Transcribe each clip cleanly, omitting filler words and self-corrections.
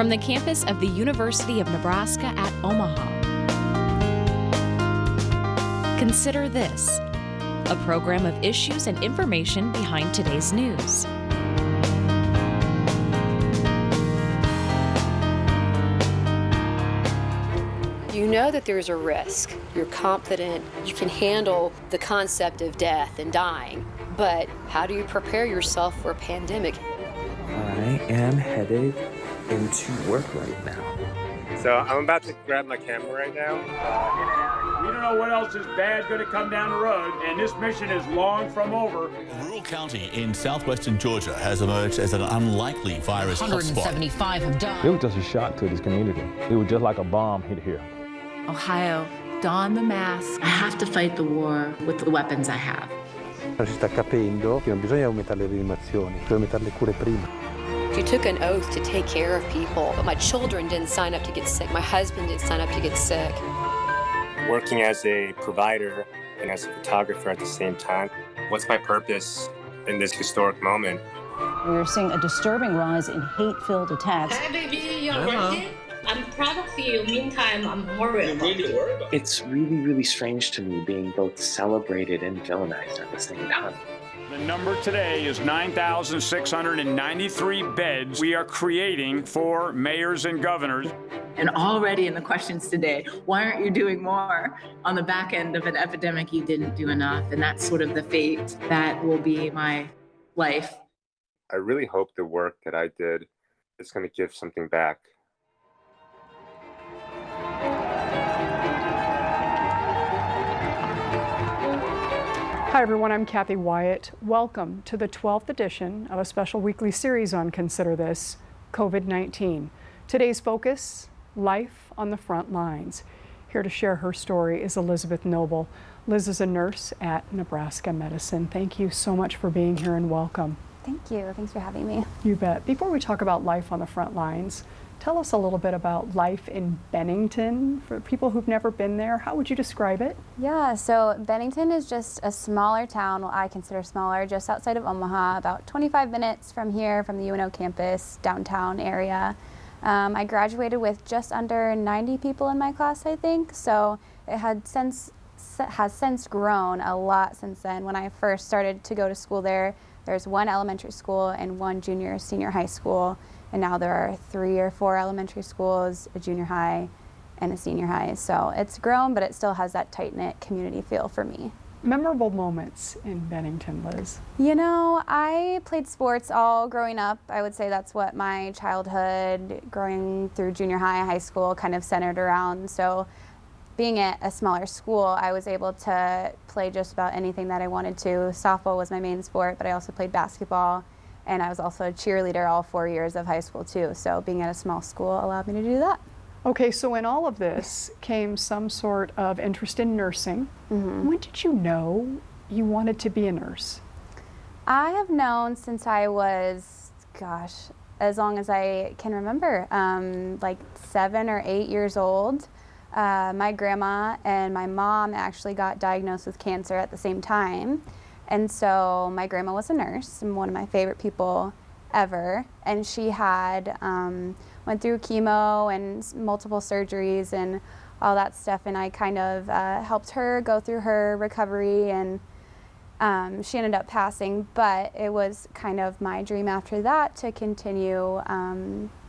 from the campus of the University of Nebraska at Omaha. Consider This, a program of issues and information behind today's news. You know that there's a risk. You're confident you can handle the concept of death and dying. But how do you prepare yourself for a pandemic? I am headed into work right now. So I'm about to grab my camera right now. We don't know what else is bad going to come down the road, and this mission is long from over. A rural county in southwestern Georgia has emerged as an unlikely virus 175 have died. It was just a shock to this community. It was just like a bomb hit here. Ohio, don the mask. I have to fight the war with the weapons I have. Si sta capendo che non bisogna aumentare le rianimazioni, bisogna aumentare le cure prima. You took an oath to take care of people, but my children didn't sign up to get sick. My husband didn't sign up to get sick. Working as a provider and as a photographer at the same time. What's my purpose in this historic moment? We're seeing a disturbing rise in hate-filled attacks. Hi, baby, you're working? I'm proud of you. Meantime, I'm worried. It's really strange to me being both celebrated and villainized at the same time. The number today is 9,693 beds we are creating for mayors and governors. And already in the questions today, why aren't you doing more? On the back end of an epidemic, you didn't do enough. And that's sort of the fate that will be my life. I really hope the work that I did is going to give something back. Hi everyone, I'm Kathy Wyatt. Welcome to the 12th edition of a special weekly series on Consider This, COVID-19. Today's focus, life on the front lines. Here to share her story is Elizabeth Noble. Liz is a nurse at Nebraska Medicine. Thank you so much for being here and welcome. Thank you. Thanks for having me. You bet. Before we talk about life on the front lines, tell us a little bit about life in Bennington. For people who've never been there, how would you describe it? Yeah, so Bennington is just a smaller town, well, I consider smaller, just outside of Omaha, about 25 minutes from here, from the UNO campus, downtown area. I graduated with just under 90 people in my class, I think, so it has since grown a lot since then. When I first started to go to school there's one elementary school and one junior senior high school. And now there are 3 or 4 elementary schools, a junior high, and a senior high. So it's grown, but it still has that tight-knit community feel for me. Memorable moments in Bennington, Liz? You know, I played sports all growing up. I would say that's what my childhood, growing through junior high school, kind of centered around. So being at a smaller school, I was able to play just about anything that I wanted to. Softball was my main sport, but I also played basketball. And I was also a cheerleader all 4 years of high school too. So being at a small school allowed me to do that. Okay, so in all of this came some sort of interest in nursing. Mm-hmm. When did you know you wanted to be a nurse? I have known since I was, as long as I can remember, like 7 or 8 years old. My grandma and my mom actually got diagnosed with cancer at the same time. And so my grandma was a nurse and one of my favorite people ever. And she had went through chemo and multiple surgeries and all that stuff. And I kind of helped her go through her recovery, and she ended up passing. But it was kind of my dream after that to continue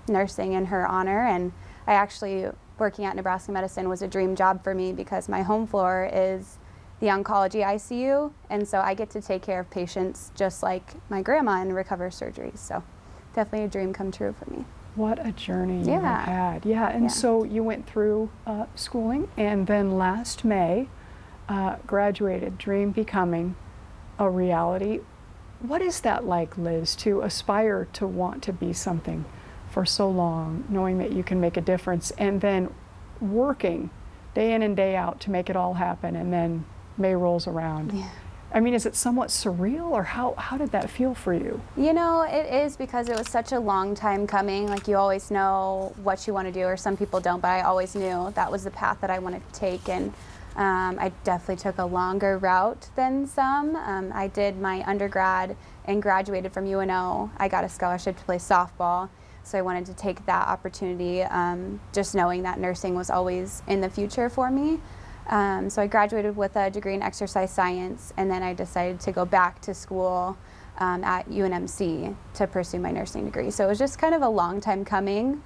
nursing in her honor. And I actually, working at Nebraska Medicine was a dream job for me because my home floor is the oncology ICU, and so I get to take care of patients just like my grandma and recover surgeries. So definitely a dream come true for me. What a journey you have had. Yeah, and so you went through schooling, and then last May graduated, dream becoming a reality. What is that like, Liz, to aspire to want to be something for so long, knowing that you can make a difference, and then working day in and day out to make it all happen, and then May rolls around? Yeah. I mean, is it somewhat surreal, or how did that feel for you? You know, it is, because it was such a long time coming. Like, you always know what you want to do, or some people don't, but I always knew that was the path that I wanted to take. And I definitely took a longer route than some. I did my undergrad and graduated from UNO. I got a scholarship to play softball, So I wanted to take that opportunity, just knowing that nursing was always in the future for me. So I graduated with a degree in exercise science, and then I decided to go back to school at UNMC to pursue my nursing degree. So it was just kind of a long time coming.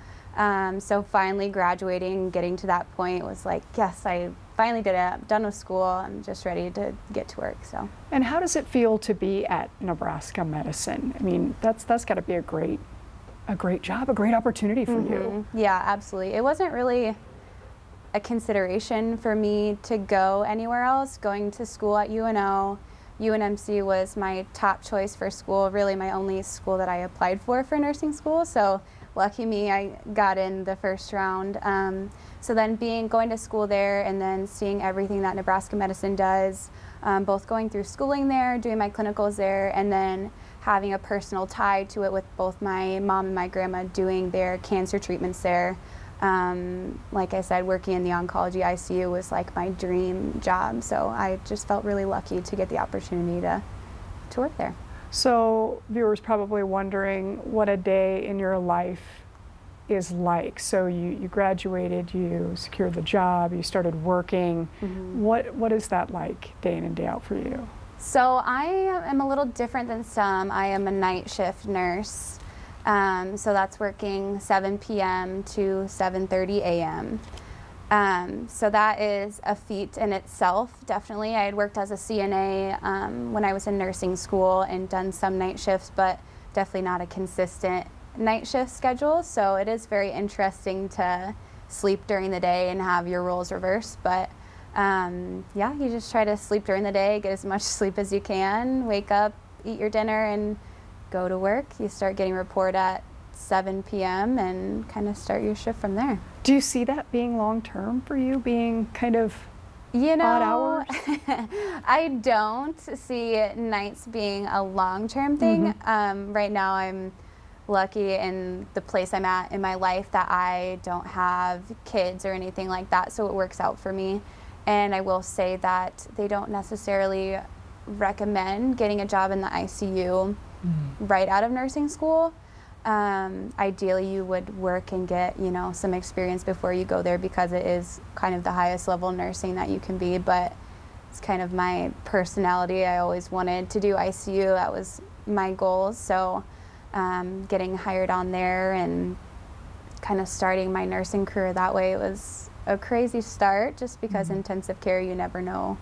So finally graduating, getting to that point was like, yes, I finally did it. I'm done with school. I'm just ready to get to work. So. And how does it feel to be at Nebraska Medicine? I mean, that's got to be a great job, a great opportunity for you. Yeah, absolutely. It wasn't really a consideration for me to go anywhere else. Going to school at UNO, UNMC was my top choice for school, really my only school that I applied for nursing school. So lucky me, I got in the first round. So then going to school there and then seeing everything that Nebraska Medicine does, both going through schooling there, doing my clinicals there, and then having a personal tie to it with both my mom and my grandma doing their cancer treatments there. Like I said, working in the oncology ICU was like my dream job. So I just felt really lucky to get the opportunity to work there. So viewers probably wondering what a day in your life is like. So you graduated, you secured the job, you started working. What is that like day in and day out for you? So I am a little different than some. I am a night shift nurse. So that's working 7 p.m. to 7:30 a.m. So that is a feat in itself, definitely. I had worked as a CNA when I was in nursing school and done some night shifts, but definitely not a consistent night shift schedule. So it is very interesting to sleep during the day and have your roles reversed. But yeah, you just try to sleep during the day, get as much sleep as you can, wake up, eat your dinner, and go to work. You start getting a report at 7 p.m. and kind of start your shift from there. Do you see that being long-term for you, being kind of odd hours? I don't see nights being a long-term thing. Right now I'm lucky in the place I'm at in my life that I don't have kids or anything like that, so it works out for me. And I will say that they don't necessarily recommend getting a job in the ICU right out of nursing school. Ideally, you would work and get, some experience before you go there because it is kind of the highest level nursing that you can be. But it's kind of my personality. I always wanted to do ICU. That was my goal. So getting hired on there and kind of starting my nursing career that way, it was a crazy start just because intensive care, you never know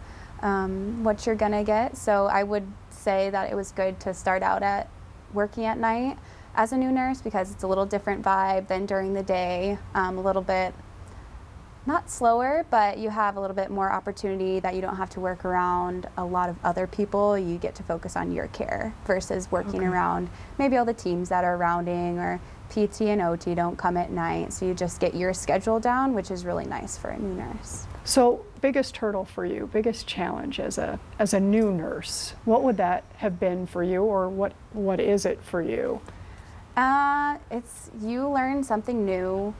what you're gonna get. So I would say that it was good to start out at working at night as a new nurse because it's a little different vibe than during the day, a little bit not slower, but you have a little bit more opportunity that you don't have to work around a lot of other people. You get to focus on your care versus working around maybe all the teams that are rounding, or PT and OT don't come at night, so you just get your schedule down, which is really nice for a new nurse. So biggest hurdle for you, biggest challenge as a new nurse, what would that have been for you, or what is it for you? It's you learn something new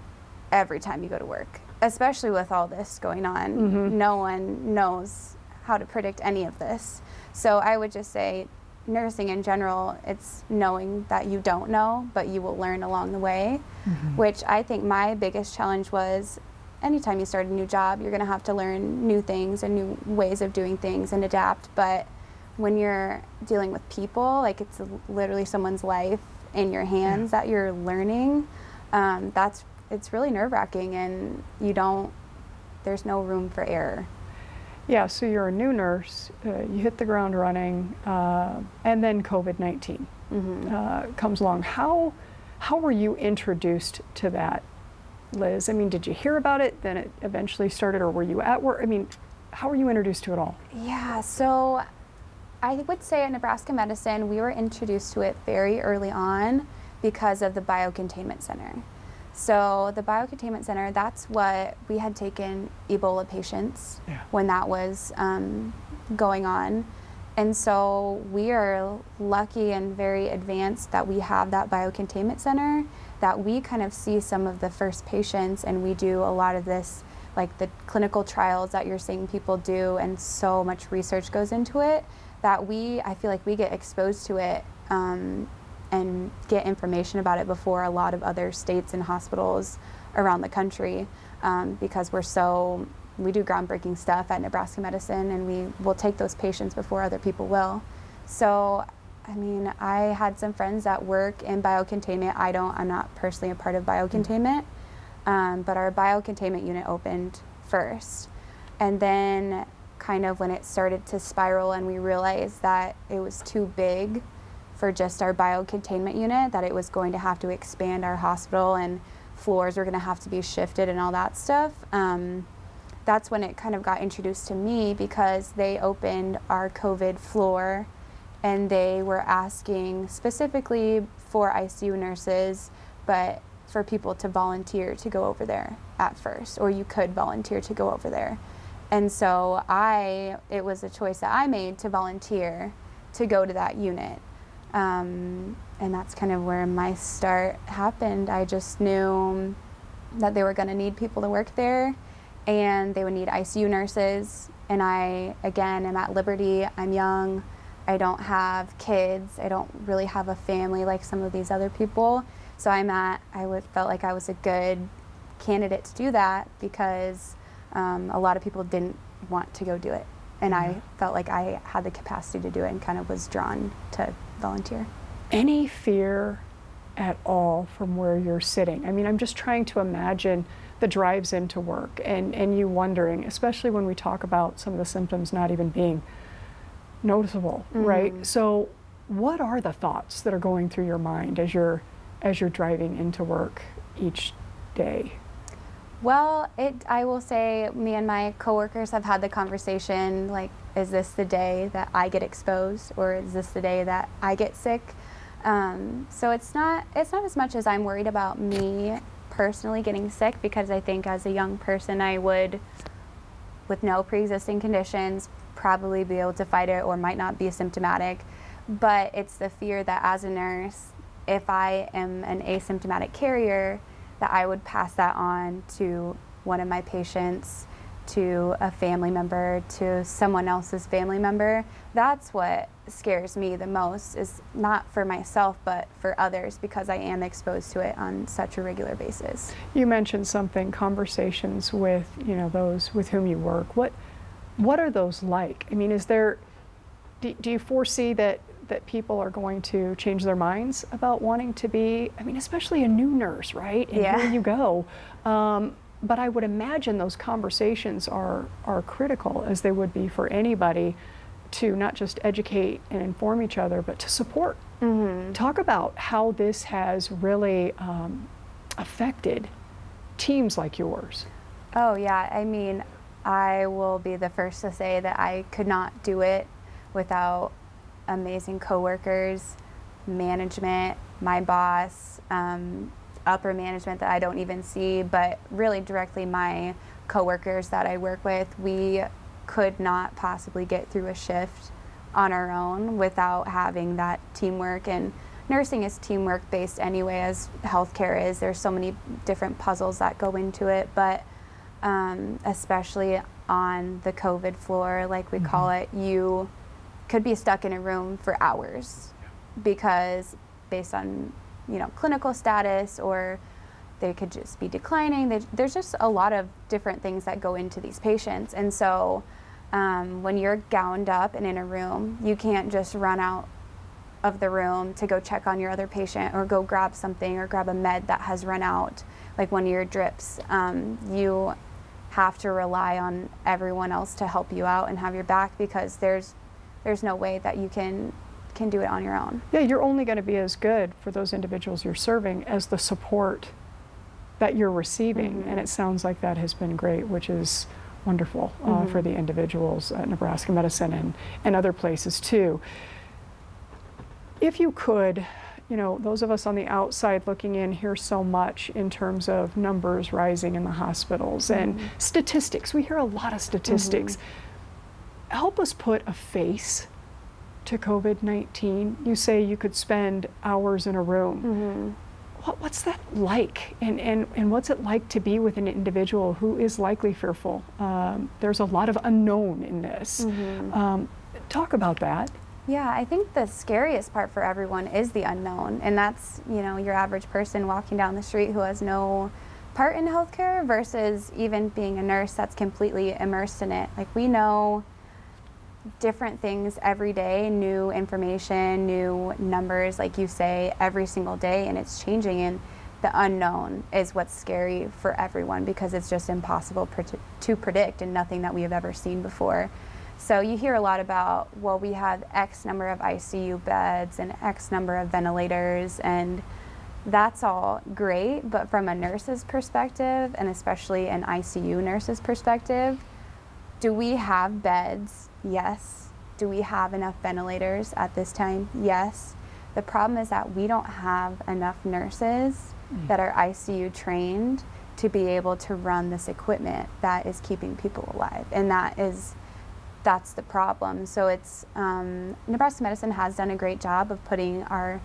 every time you go to work, especially with all this going on. No one knows how to predict any of this. So I would just say nursing in general, it's knowing that you don't know, but you will learn along the way, which I think my biggest challenge was anytime you start a new job, you're gonna have to learn new things and new ways of doing things and adapt. But when you're dealing with people, like it's literally someone's life in your hands that you're learning, it's really nerve-wracking, and there's no room for error. Yeah, so you're a new nurse, you hit the ground running, and then COVID-19 comes along. How were you introduced to that, Liz? I mean, did you hear about it, then it eventually started, or were you at work? I mean, how were you introduced to it all? Yeah, so I would say at Nebraska Medicine, we were introduced to it very early on because of the biocontainment center. So the biocontainment center, that's what we had taken Ebola patients when that was going on. And so we are lucky and very advanced that we have that biocontainment center, that we kind of see some of the first patients, and we do a lot of this, like the clinical trials that you're seeing people do, and so much research goes into it that I feel like we get exposed to it. And and get information about it before a lot of other states and hospitals around the country, because we do groundbreaking stuff at Nebraska Medicine, and we will take those patients before other people will. So, I mean, I had some friends that work in biocontainment. I'm not personally a part of biocontainment, but our biocontainment unit opened first. And then kind of when it started to spiral and we realized that it was too big for just our biocontainment unit, that it was going to have to expand our hospital and floors were going to have to be shifted and all that stuff. That's when it kind of got introduced to me, because they opened our COVID floor and they were asking specifically for ICU nurses, but for people to volunteer to go over there at first, or you could volunteer to go over there. And so it was a choice that I made to volunteer to go to that unit. And that's kind of where my start happened. I just knew that they were going to need people to work there, and they would need ICU nurses. And I, again, am at Liberty. I'm young. I don't have kids. I don't really have a family like some of these other people. So felt like I was a good candidate to do that, because a lot of people didn't want to go do it. And I felt like I had the capacity to do it and kind of was drawn to volunteer. Any fear at all from where you're sitting? I mean, I'm just trying to imagine the drives into work and you wondering, especially when we talk about some of the symptoms not even being noticeable, right? So what are the thoughts that are going through your mind as you're driving into work each day? Well, I will say, me and my coworkers have had the conversation, like, is this the day that I get exposed, or is this the day that I get sick? So it's not as much as I'm worried about me personally getting sick, because I think as a young person I would, with no pre-existing conditions, probably be able to fight it or might not be symptomatic. But it's the fear that as a nurse, if I am an asymptomatic carrier, that I would pass that on to one of my patients, to a family member, to someone else's family member. That's what scares me the most, is not for myself, but for others, because I am exposed to it on such a regular basis. You mentioned something, conversations with, those with whom you work. What are those like? I mean, do you foresee that people are going to change their minds about wanting to be, especially a new nurse, right? And here you go. But I would imagine those conversations are critical, as they would be for anybody, to not just educate and inform each other, but to support. Talk about how this has really affected teams like yours. Oh yeah, I will be the first to say that I could not do it without amazing coworkers, management, my boss, upper management that I don't even see, but really directly my coworkers that I work with. We could not possibly get through a shift on our own without having that teamwork. And nursing is teamwork based anyway, as healthcare is. There's so many different puzzles that go into it, but especially on the COVID floor, like we call it, you could be stuck in a room for hours, because based on clinical status, or they could just be declining. There's just a lot of different things that go into these patients. And so when you're gowned up and in a room, you can't just run out of the room to go check on your other patient or go grab something or grab a med that has run out, like one of your drips. You have to rely on everyone else to help you out and have your back, because there's no way that you can do it on your own. Yeah, you're only going to be as good for those individuals you're serving as the support that you're receiving. And it sounds like that has been great, which is wonderful for the individuals at Nebraska Medicine and other places too. If you could, those of us on the outside looking in hear so much in terms of numbers rising in the hospitals and statistics. We hear a lot of statistics. Help us put a face to COVID-19. You say you could spend hours in a room. What's that like? And what's it like to be with an individual who is likely fearful? There's a lot of unknown in this. Talk about that. Yeah, I think the scariest part for everyone is the unknown, and that's, your average person walking down the street who has no part in healthcare versus even being a nurse that's completely immersed in it. Like, we know different things every day, new information, new numbers, like you say, every single day, and it's changing, and the unknown is what's scary for everyone because it's just impossible to predict and nothing that we have ever seen before. So you hear a lot about, well, we have X number of ICU beds and X number of ventilators, and that's all great, but from a nurse's perspective, and especially an ICU nurse's perspective, do we have beds? Yes. Do we have enough ventilators at this time? Yes. The problem is that we don't have enough nurses that are ICU trained to be able to run this equipment that is keeping people alive, and that's the problem. So it's Nebraska Medicine has done a great job of putting our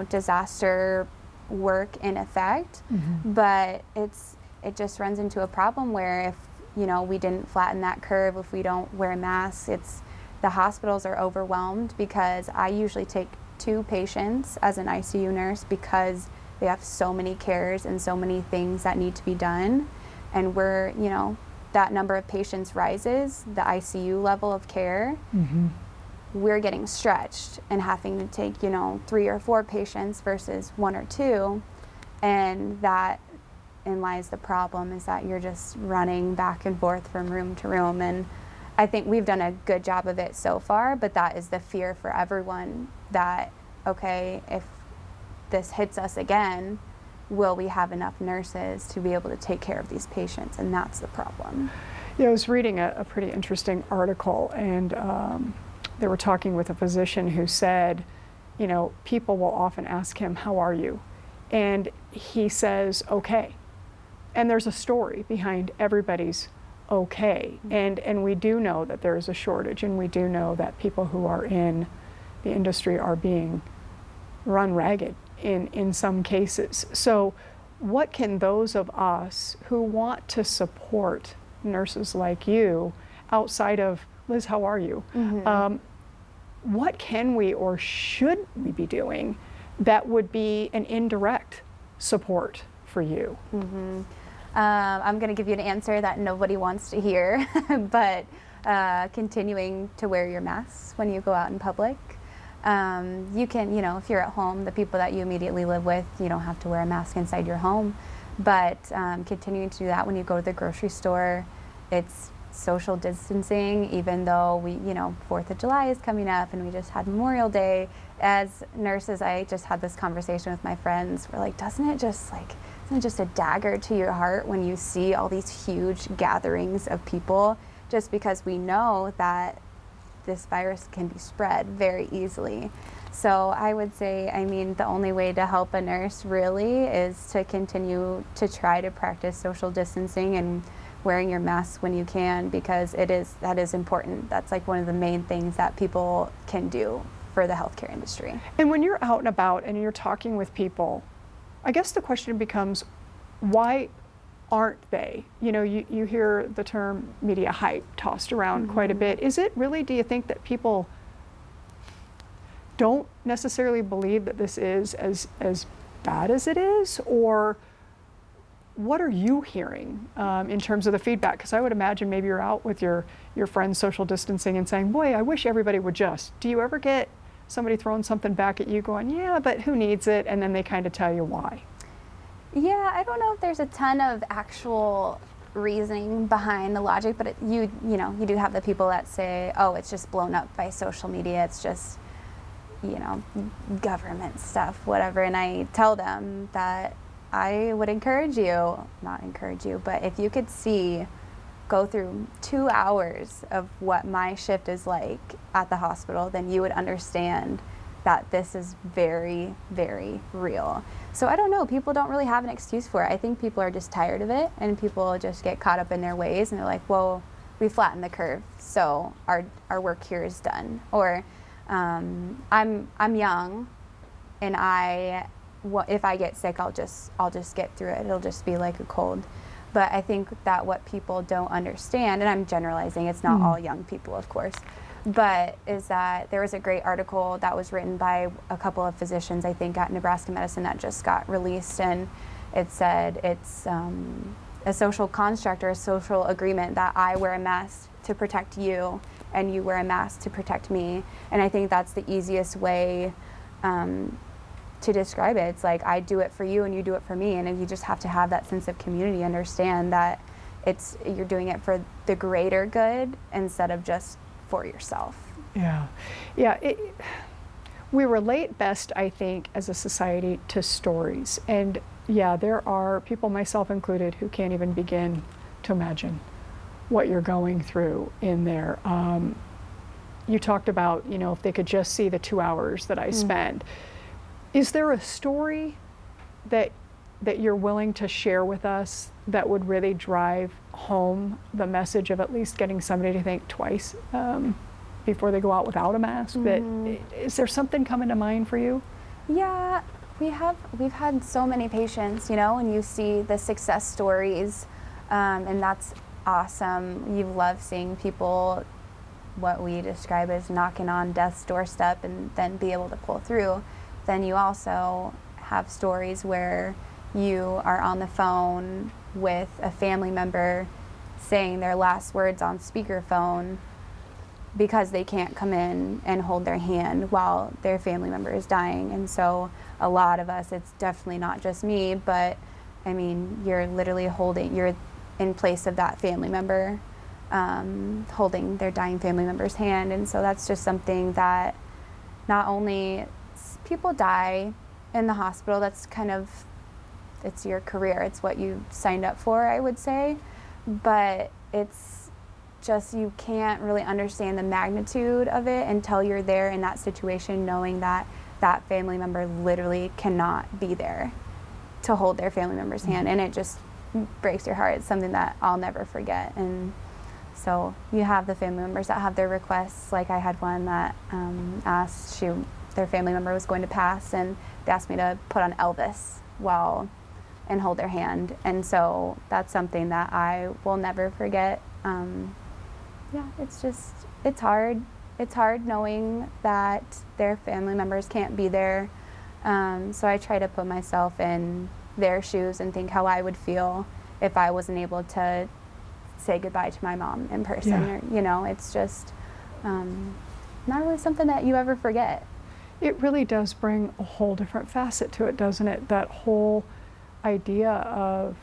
disaster work in effect, but it just runs into a problem where if we didn't flatten that curve, if we don't wear masks, the hospitals are overwhelmed because I usually take 2 patients as an ICU nurse because they have so many cares and so many things that need to be done, and we're that number of patients rises, the ICU level of care, we're getting stretched and having to take 3 or 4 patients versus 1 or 2, and that in lies the problem, is that you're just running back and forth from room to room. And I think we've done a good job of it so far, but that is the fear for everyone, that okay, if this hits us again, will we have enough nurses to be able to take care of these patients? And that's the problem. Yeah, I was reading a pretty interesting article, and they were talking with a physician who said, people will often ask him, how are you? And he says, okay. And there's a story behind everybody's okay. And we do know that there's a shortage, and we do know that people who are in the industry are being run ragged in some cases. So what can those of us who want to support nurses like you, outside of, Liz, how are you? What can we or should we be doing that would be an indirect support for you? I'm going to give you an answer that nobody wants to hear, but continuing to wear your masks when you go out in public. You can, if you're at home, the people that you immediately live with, you don't have to wear a mask inside your home, but continuing to do that when you go to the grocery store. It's social distancing, even though we, 4th of July is coming up and we just had Memorial Day. As nurses, I just had this conversation with my friends. We're like, isn't it just a dagger to your heart when you see all these huge gatherings of people, just because we know that this virus can be spread very easily. So I would say, the only way to help a nurse really is to continue to try to practice social distancing and wearing your mask when you can, because that is important. That's like one of the main things that people can do for the healthcare industry. And when you're out and about and you're talking with people, I guess the question becomes, why aren't they? You hear the term media hype tossed around quite a bit. Is it really, do you think that people don't necessarily believe that this is as bad as it is? Or what are you hearing in terms of the feedback? Because I would imagine maybe you're out with your friends social distancing and saying, boy, I wish everybody would just. Do you ever get somebody throwing something back at you going, yeah, but who needs it? And then they kind of tell you why. Yeah, I don't know if there's a ton of actual reasoning behind the logic, but you do have the people that say, oh, it's just blown up by social media, it's just, government stuff, whatever. And I tell them that I would not encourage you, but if you could go through 2 hours of what my shift is like at the hospital, then you would understand that this is very, very real. So I don't know, people don't really have an excuse for it. I think people are just tired of it, and people just get caught up in their ways, and they're like, well, we flattened the curve, so our work here is done. Or I'm young, and if I get sick, I'll just get through it. It'll just be like a cold. But I think that what people don't understand, and I'm generalizing, it's not all young people, of course, but is that there was a great article that was written by a couple of physicians, I think, at Nebraska Medicine that just got released, and it said it's a social construct or a social agreement that I wear a mask to protect you and you wear a mask to protect me. And I think that's the easiest way to describe it. It's like I do it for you and you do it for me, and you just have to have that sense of community, understand that you're doing it for the greater good instead of just for yourself. Yeah, yeah. We relate best, I think, as a society to stories. And yeah, there are people, myself included, who can't even begin to imagine what you're going through in there. You talked about, you know, if they could just see the 2 hours that I spend. Is there a story that you're willing to share with us that would really drive home the message of at least getting somebody to think twice before they go out without a mask? Is there something coming to mind for you? Yeah, we've had so many patients, you know, and you see the success stories, and that's awesome. You love seeing people, what we describe as knocking on death's doorstep and then be able to pull through. Then you also have stories where you are on the phone with a family member saying their last words on speakerphone because they can't come in and hold their hand while their family member is dying. And so a lot of us, it's definitely not just me, but I mean, you're literally you're in place of that family member, holding their dying family member's hand. And so that's just something that not only people die in the hospital, that's kind of, it's your career, it's what you signed up for, I would say, but it's just, you can't really understand the magnitude of it until you're there in that situation, knowing that that family member literally cannot be there to hold their family member's hand, and it just breaks your heart. It's something that I'll never forget. And so you have the family members that have their requests, like I had one that asked, their family member was going to pass, and they asked me to put on Elvis and hold their hand. And so that's something that I will never forget. Yeah, it's hard. It's hard knowing that their family members can't be there. So I try to put myself in their shoes and think how I would feel if I wasn't able to say goodbye to my mom in person. Yeah. Or, you know, it's just not really something that you ever forget. It really does bring a whole different facet to it, doesn't it? That whole idea of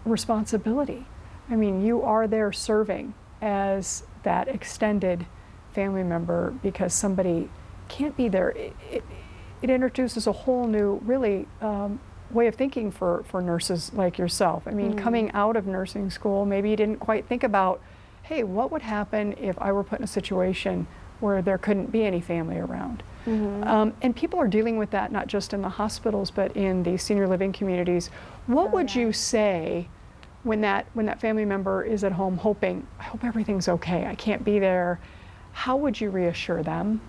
responsibility. I mean, you are there serving as that extended family member because somebody can't be there. It introduces a whole new, really, way of thinking for nurses like yourself. I mean, coming out of nursing school, maybe you didn't quite think about, hey, what would happen if I were put in a situation where there couldn't be any family around? And people are dealing with that not just in the hospitals, but in the senior living communities. What would you say when that family member is at home hoping, I hope everything's okay, I can't be there? How would you reassure them?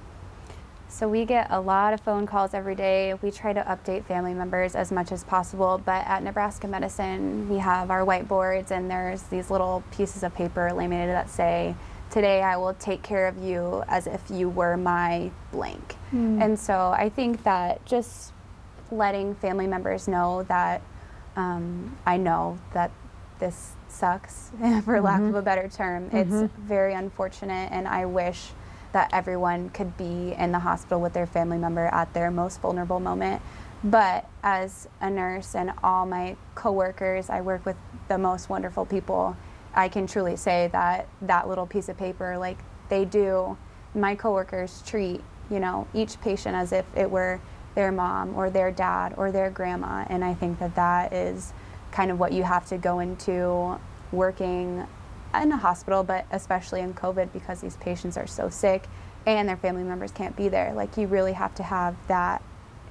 So we get a lot of phone calls every day. We try to update family members as much as possible, but at Nebraska Medicine, we have our whiteboards, and there's these little pieces of paper laminated that say, today I will take care of you as if you were my blank. And so I think that just letting family members know that I know that this sucks, for lack of a better term. It's very unfortunate, and I wish that everyone could be in the hospital with their family member at their most vulnerable moment. But as a nurse and all my coworkers, I work with the most wonderful people. I can truly say that that little piece of paper, like they do, my coworkers treat, you know, each patient as if it were their mom or their dad or their grandma. And I think that that is kind of what you have to go into working in a hospital, but especially in COVID, because these patients are so sick and their family members can't be there. Like, you really have to have that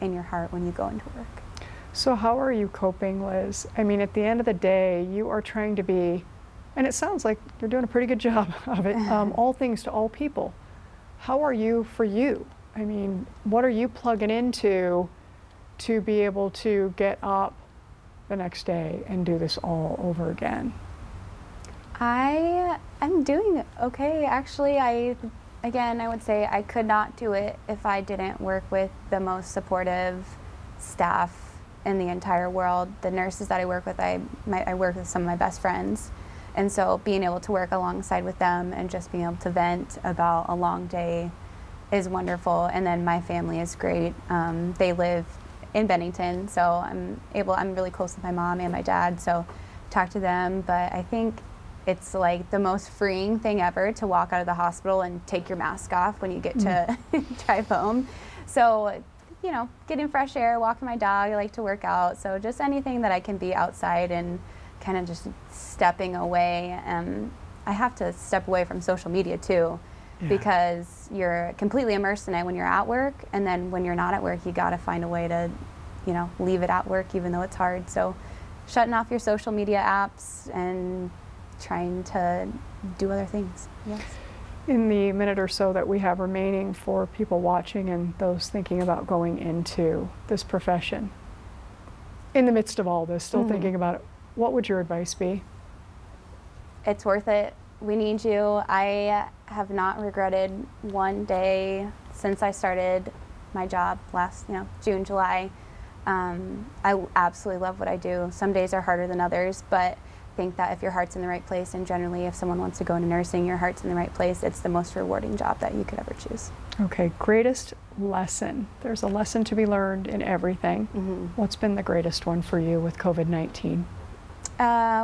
in your heart when you go into work. So how are you coping, Liz? I mean, at the end of the day, you are trying to be, and it sounds like you're doing a pretty good job of it, all things to all people. How are you for you? I mean, what are you plugging into to be able to get up the next day and do this all over again? I'm doing okay. Actually, I would say I could not do it if I didn't work with the most supportive staff in the entire world. The nurses that I work with, I work with some of my best friends. And so being able to work alongside with them and just being able to vent about a long day is wonderful. And then my family is great. They live in Bennington, so I'm really close with my mom and my dad, so talk to them. But I think it's like the most freeing thing ever to walk out of the hospital and take your mask off when you get to drive home. So, you know, getting fresh air, walking my dog, I like to work out. So just anything that I can be outside and kind of just stepping away. I have to step away from social media too, because you're completely immersed in it when you're at work. And then when you're not at work, you got to find a way to, you know, leave it at work, even though it's hard. So shutting off your social media apps and trying to do other things. Yes. In the minute or so that we have remaining for people watching and those thinking about going into this profession, in the midst of all this, still thinking about it, what would your advice be? It's worth it. We need you. I have not regretted one day since I started my job last, June, July. I absolutely love what I do. Some days are harder than others, but I think that if your heart's in the right place, and generally if someone wants to go into nursing, your heart's in the right place, it's the most rewarding job that you could ever choose. Okay, greatest lesson. There's a lesson to be learned in everything. What's been the greatest one for you with COVID-19?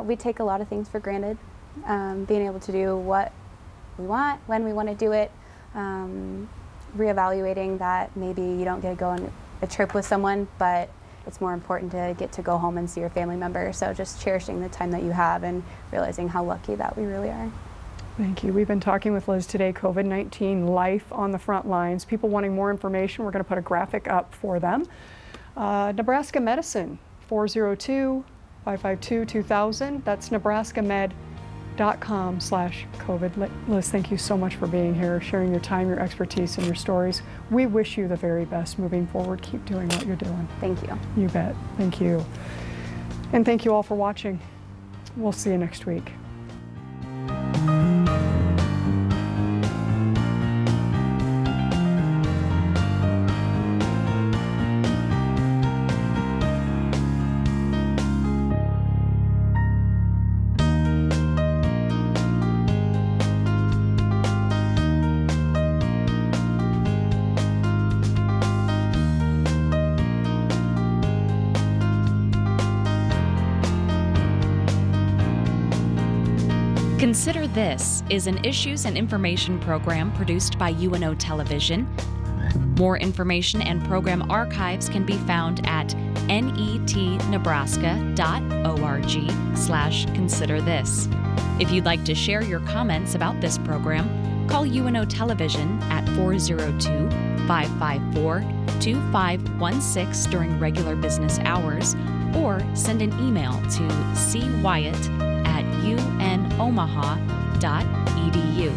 We take a lot of things for granted. Being able to do what we want, when we want to do it, reevaluating that maybe you don't get to go on a trip with someone, but it's more important to get to go home and see your family member. So just cherishing the time that you have and realizing how lucky that we really are. Thank you. We've been talking with Liz today, COVID-19, life on the front lines. People wanting more information, we're going to put a graphic up for them. Nebraska Medicine, 402-552-2000. That's nebraskamed.com/COVID. Liz, thank you so much for being here, sharing your time, your expertise, and your stories. We wish you the very best moving forward. Keep doing what you're doing. Thank you. You bet. Thank you. And thank you all for watching. We'll see you next week. Consider This is an issues and information program produced by UNO Television. More information and program archives can be found at netnebraska.org/Consider This. If you'd like to share your comments about this program, call UNO Television at 402-554-2516 during regular business hours, or send an email to cwyatt@unomaha.edu.